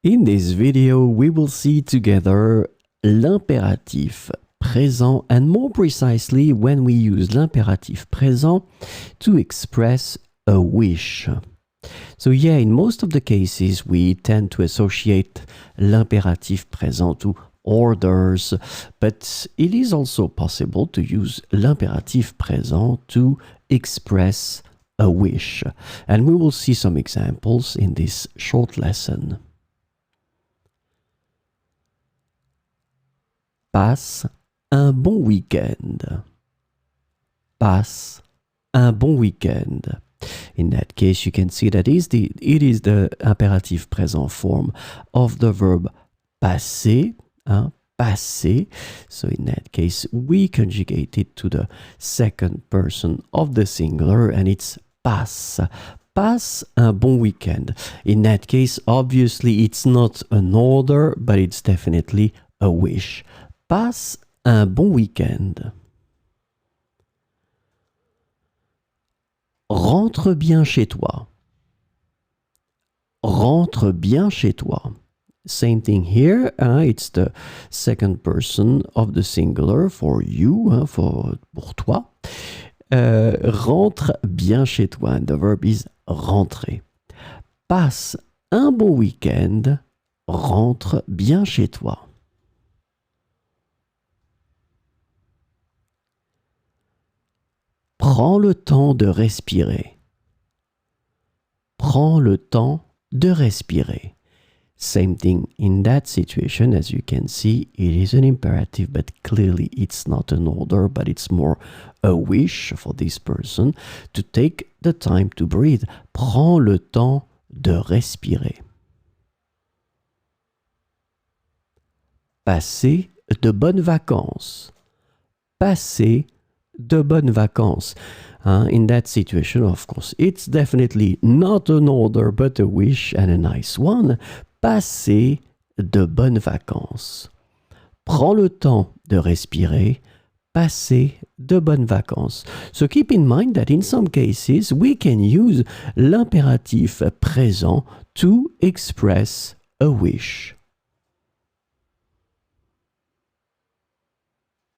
In this video, we will see together l'impératif présent and more precisely when we use l'impératif présent to express a wish. So yeah, in most of the cases, we tend to associate l'impératif présent to orders, but it is also possible to use l'impératif présent to express a wish. And we will see some examples in this short lesson. Passe un bon week-end. Passe un bon week-end. In that case, you can see that it is the imperative present form of the verb passer, passer. So in that case, we conjugate it to the second person of the singular and it's passe. Passe un bon week-end. In that case, obviously, it's not an order, but it's definitely a wish. Passe un bon week-end. Rentre bien chez toi. Rentre bien chez toi. Same thing here. It's the second person of the singular for you, pour toi. Rentre bien chez toi. And the verb is rentrer. Passe un bon week-end. Rentre bien chez toi. Prends le temps de respirer. Prends le temps de respirer. Same thing in that situation. As you can see, it is an imperative, but clearly it's not an order, but it's more a wish for this person to take the time to breathe. Prends le temps de respirer. Passer de bonnes vacances. Passer de bonnes vacances. In that situation, of course, it's definitely not an order, but a wish and a nice one. Passer de bonnes vacances. Prends le temps de respirer. Passer de bonnes vacances. So keep in mind that in some cases, we can use l'impératif présent to express a wish.